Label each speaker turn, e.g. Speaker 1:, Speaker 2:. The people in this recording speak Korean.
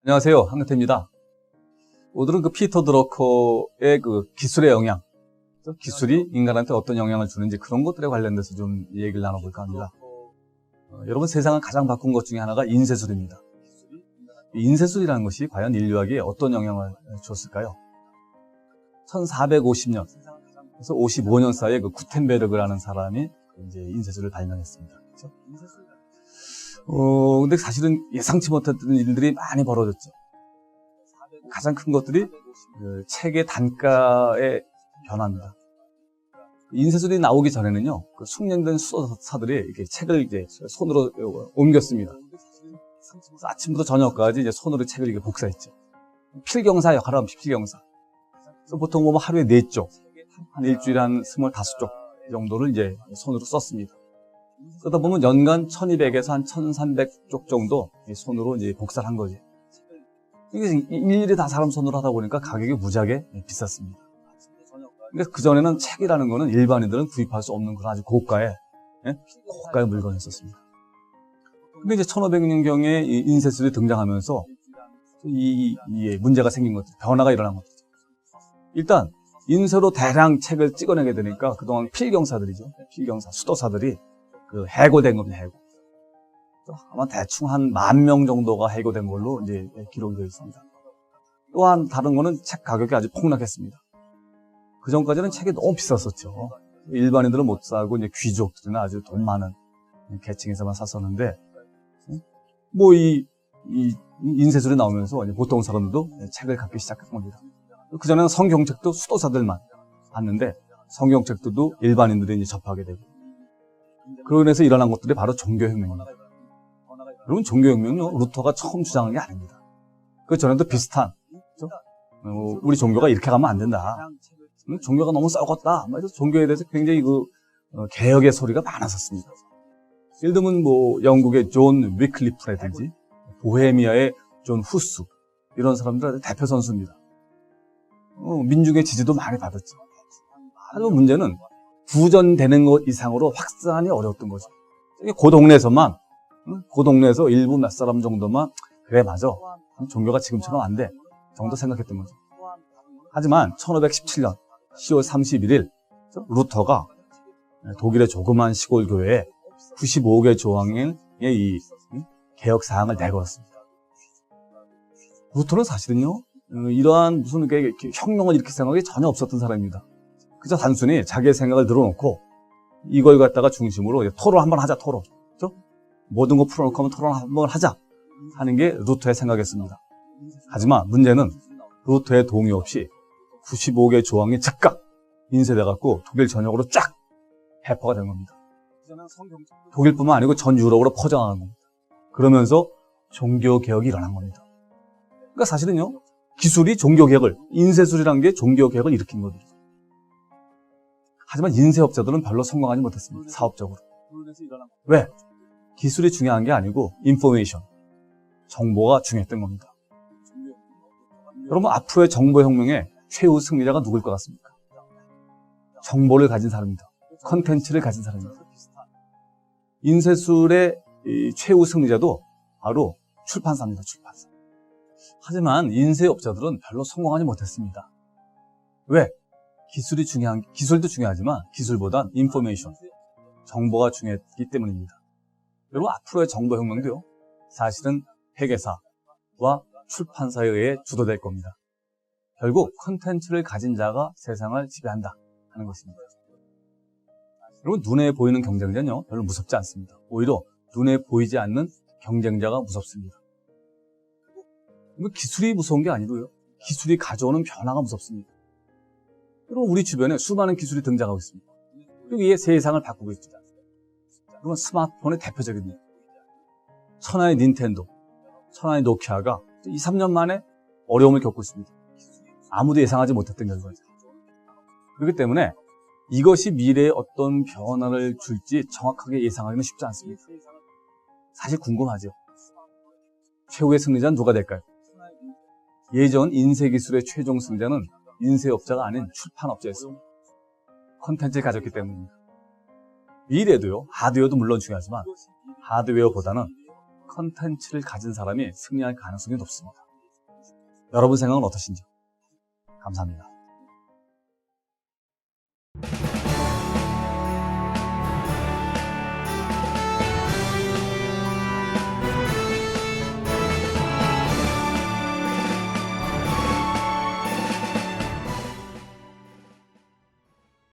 Speaker 1: 안녕하세요. 한근태입니다. 오늘은 피터 드러커의 기술의 영향, 기술이 인간한테 어떤 영향을 주는지 그런 것들에 관련돼서 좀 얘기를 나눠볼까 합니다. 여러분, 세상을 가장 바꾼 것 중에 하나가 인쇄술입니다. 이 인쇄술이라는 것이 과연 인류에게 어떤 영향을 줬을까요? 1450년, 그래서 55년 사이에 구텐베르그라는 사람이 이제 인쇄술을 발명했습니다. 그렇죠? 근데 사실은 예상치 못했던 일들이 많이 벌어졌죠. 가장 큰 것들이 책의 단가의 변화입니다. 인쇄술이 나오기 전에는요, 숙련된 수도사들이 이렇게 책을 이제 손으로 옮겼습니다. 아침부터 저녁까지 이제 손으로 책을 이렇게 복사했죠. 필경사 역할을 하면 필경사. 그래서 보통 보면 하루에 4쪽, 한 일주일에 한 25쪽 정도를 이제 손으로 썼습니다. 그러다 보면 연간 1200에서 한 1300쪽 정도 손으로 이제 복사를 한 거지. 이게 일일이 다 사람 손으로 하다 보니까 가격이 무지하게 비쌌습니다. 그러니까 그전에는 책이라는 거는 일반인들은 구입할 수 없는 그런 아주 고가의 물건이었습니다. 근데 이제 1500년경에 인쇄술이 등장하면서 이 문제가 생긴 것들, 변화가 일어난 것들. 일단 인쇄로 대량 책을 찍어내게 되니까 그동안 필경사들이죠. 필경사, 수도사들이 해고된 겁니다, 해고. 아마 대충 한 10,000명 정도가 해고된 걸로 이제 기록이 되어 있습니다. 또한 다른 거는 책 가격이 아주 폭락했습니다. 그 전까지는 책이 너무 비쌌었죠. 일반인들은 못 사고 이제 귀족들이나 아주 돈 많은 계층에서만 샀었는데, 이 인쇄술이 나오면서 이제 보통 사람들도 책을 갖기 시작한 겁니다. 그 전에는 성경책도 수도사들만 봤는데 성경책도 일반인들이 이제 접하게 되고. 그로 인해서 일어난 것들이 바로 종교혁명입니다. 여러분, 종교혁명은요, 루터가 처음 주장한 게 아닙니다. 그 전에도 비슷한, 우리 종교가 이렇게 가면 안 된다. 종교가 너무 썩었다. 종교에 대해서 굉장히 개혁의 소리가 많았었습니다. 예를 들면 영국의 존 위클리프라든지 보헤미아의 존 후스, 이런 사람들의 대표 선수입니다. 민중의 지지도 많이 받았죠. 하지만 문제는 구전되는 것 이상으로 확산이 어려웠던 거죠. 그 동네에서 일부 몇 사람 정도만 그래 맞아, 종교가 지금처럼 안 돼 정도 생각했던 거죠. 하지만 1517년 10월 31일 루터가 독일의 조그만 시골 교회에 95개 조항의 이 개혁 사항을 내걸었습니다. 루터는 사실은요, 이러한 무슨 혁명을 일으킬 생각이 전혀 없었던 사람입니다. 그저 단순히 자기의 생각을 늘어놓고 이걸 갖다가 중심으로 토론 한번 하자, 토론. 그렇죠? 모든 거 풀어놓고 하면 토론 한번 하자 하는 게 루터의 생각이었습니다. 하지만 문제는 루터의 동의 없이 95개 조항이 즉각 인쇄돼갖고 독일 전역으로 쫙 배포가 된 겁니다. 독일뿐만 아니고 전 유럽으로 퍼져나간 겁니다. 그러면서 종교개혁이 일어난 겁니다. 그러니까 사실은요, 기술이 종교개혁을, 인쇄술이라는 게 종교개혁을 일으킨 거거든요. 하지만 인쇄업자들은 별로 성공하지 못했습니다. 사업적으로. 왜? 기술이 중요한 게 아니고 인포메이션, 정보가 중요했던 겁니다. 여러분, 앞으로의 정보혁명의 최후 승리자가 누구일 것 같습니까? 정보를 가진 사람입니다. 컨텐츠를 가진 사람입니다. 인쇄술의 최후 승리자도 바로 출판사입니다. 출판사. 하지만 인쇄업자들은 별로 성공하지 못했습니다. 왜? 기술도 중요하지만 기술보단 인포메이션, 정보가 중요했기 때문입니다. 여러분, 앞으로의 정보혁명도요, 사실은 회계사와 출판사에 의해 주도될 겁니다. 결국 컨텐츠를 가진 자가 세상을 지배한다 하는 것입니다. 여러분, 눈에 보이는 경쟁자는요, 별로 무섭지 않습니다. 오히려 눈에 보이지 않는 경쟁자가 무섭습니다. 기술이 무서운 게 아니고요, 기술이 가져오는 변화가 무섭습니다. 여러분, 우리 주변에 수많은 기술이 등장하고 있습니다. 그리고 이게 세상을 바꾸고 있죠. 그러면 스마트폰의 대표적입니다. 천하의 닌텐도, 천하의 노키아가 2, 3년 만에 어려움을 겪고 있습니다. 아무도 예상하지 못했던 결과죠. 그렇기 때문에 이것이 미래에 어떤 변화를 줄지 정확하게 예상하기는 쉽지 않습니다. 사실 궁금하죠. 최후의 승리자는 누가 될까요? 예전 인쇄기술의 최종 승자는 인쇄업자가 아닌 출판업자였습니다. 컨텐츠를 가졌기 때문입니다. 미래도요, 하드웨어도 물론 중요하지만 하드웨어보다는 컨텐츠를 가진 사람이 승리할 가능성이 높습니다. 여러분 생각은 어떠신지. 감사합니다.